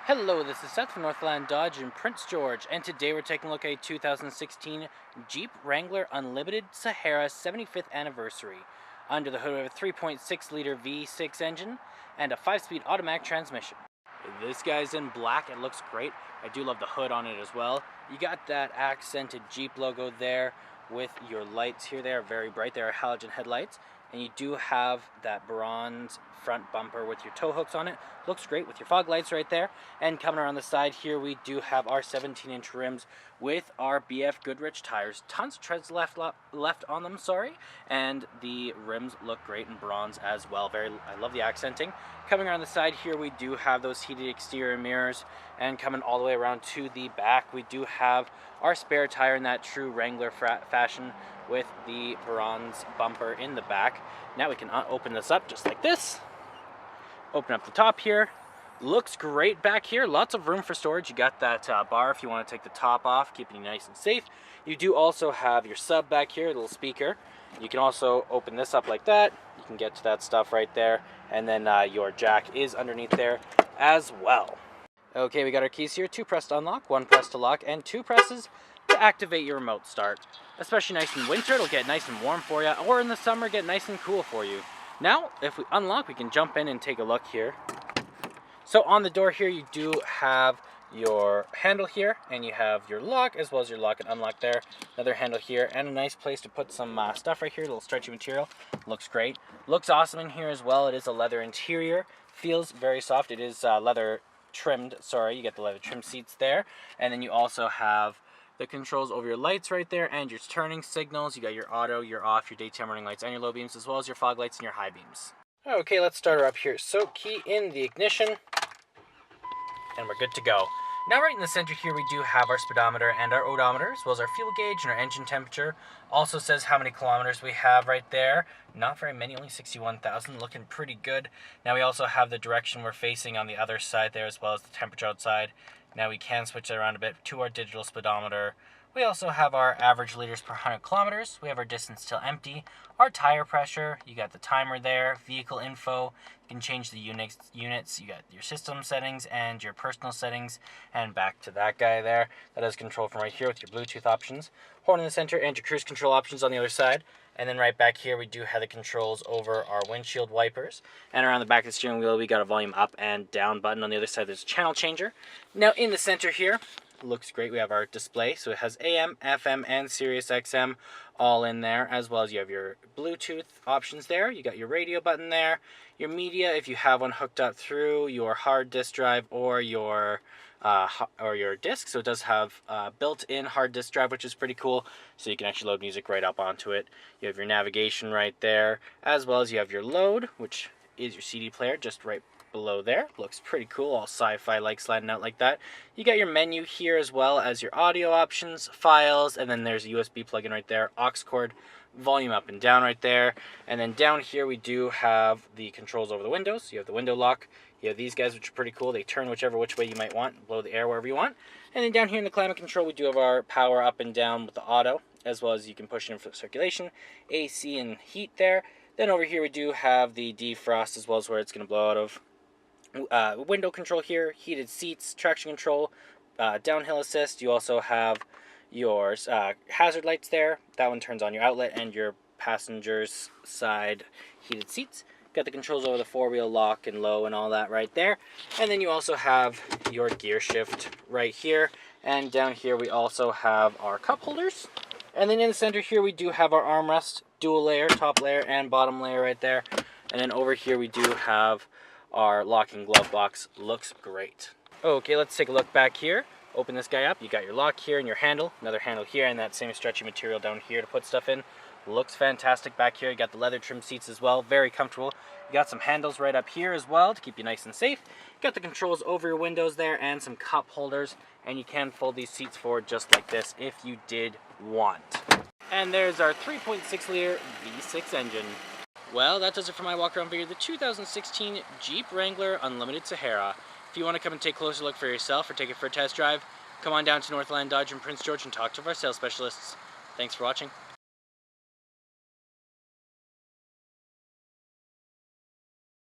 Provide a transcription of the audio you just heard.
Hello, this is Seth from Northland Dodge in Prince George, and today we're taking a look at a 2016 Jeep Wrangler Unlimited Sahara 75th anniversary. Under the hood we have a 3.6-liter V6 engine and a 5-speed automatic transmission. This guy's in black, it looks great. I do love the hood on it as well. You got that accented Jeep logo there with your lights here. They are very bright, they are halogen headlights. And you do have that bronze front bumper with your tow hooks on it. Looks great with your fog lights right there. And coming around the side here, we do have our 17-inch rims with our BF Goodrich tires. Tons of treads left on them, and the rims look great in bronze as well. I love the accenting. Coming around the side here, we do have those heated exterior mirrors, and coming all the way around to the back, we do have our spare tire in that true Wrangler fashion with the bronze bumper in the back. Now we can open this up just like this. Open up the top here. Looks great back here. Lots of room for storage. You got that bar if you want to take the top off, keeping you nice and safe. You do also have your sub back here, a little speaker. You can also open this up like that. You can get to that stuff right there. And then your jack is underneath there as well. Okay, we got our keys here. 2 press to unlock, 1 press to lock, and 2 presses to activate your remote start. Especially nice in winter, it'll get nice and warm for you, or in the summer, get nice and cool for you. Now, if we unlock, we can jump in and take a look here. So on the door here, you do have your handle here, and you have your lock, as well as your lock and unlock there. Another handle here, and a nice place to put some stuff right here, a little stretchy material. Looks great. Looks awesome in here as well. It is a leather interior. Feels very soft. It is leather trimmed, you get the leather trim seats there. And then you also have the controls over your lights right there and your turning signals. You got your auto, your off, your daytime running lights, and your low beams, as well as your fog lights and your high beams. Okay, let's start her up here. So key in the ignition, and we're good to go. Now right in the center here, we do have our speedometer and our odometer, as well as our fuel gauge and our engine temperature. Also says how many kilometers we have right there. Not very many, only 61,000, looking pretty good. Now we also have the direction we're facing on the other side there, as well as the temperature outside. Now we can switch that around a bit to our digital speedometer. We also have our average liters per 100 kilometers. We have our distance till empty, our tire pressure. You got the timer there, vehicle info. You can change the units. You got your system settings and your personal settings. And back to that guy there. That is control from right here with your Bluetooth options. Horn in the center and your cruise control options on the other side. And then right back here, we do have the controls over our windshield wipers. And around the back of the steering wheel, we got a volume up and down button. On the other side, there's a channel changer. Now in the center here, looks great. We have our display, so it has AM, FM, and Sirius XM all in there, as well as you have your Bluetooth options there. You got your radio button there, your media if you have one hooked up through your hard disk drive or your disc. So it does have built-in hard disk drive, which is pretty cool. So you can actually load music right up onto it. You have your navigation right there, as well as you have your load, which is your CD player just right below there. Looks pretty cool, all sci-fi like sliding out like that. You got your menu here, as well as your audio options, files, and then there's a USB plug-in right there, aux cord, volume up and down right there. And then down here we do have the controls over the windows. You have the window lock. You have these guys, which are pretty cool. They turn which way you might want, blow the air wherever you want. And then down here in the climate control, we do have our power up and down with the auto, as well as you can push it in for circulation, AC and heat there. Then over here we do have the defrost, as well as where it's going to blow out of. Window control here, heated seats, traction control, downhill assist. You also have your hazard lights there. That one turns on your outlet and your passenger's side heated seats. Got the controls over the 4-wheel lock and low and all that right there. And then you also have your gear shift right here. And down here we also have our cup holders. And then in the center here we do have our armrest, dual layer, top layer and bottom layer right there. And then over here we do have our locking glove box. Looks great. Okay, let's take a look back here. Open this guy up. You got your lock here and your handle, another handle here, and that same stretchy material down here to put stuff in. Looks fantastic back here. You got the leather trim seats as well, very comfortable. You got some handles right up here as well to keep you nice and safe. You got the controls over your windows there and some cup holders, and you can fold these seats forward just like this if you did want. And there's our 3.6-liter V6 engine. Well, that does it for my walk-around video of the 2016 Jeep Wrangler Unlimited Sahara. If you want to come and take a closer look for yourself or take it for a test drive, come on down to Northland Dodge in Prince George and talk to our sales specialists. Thanks for watching.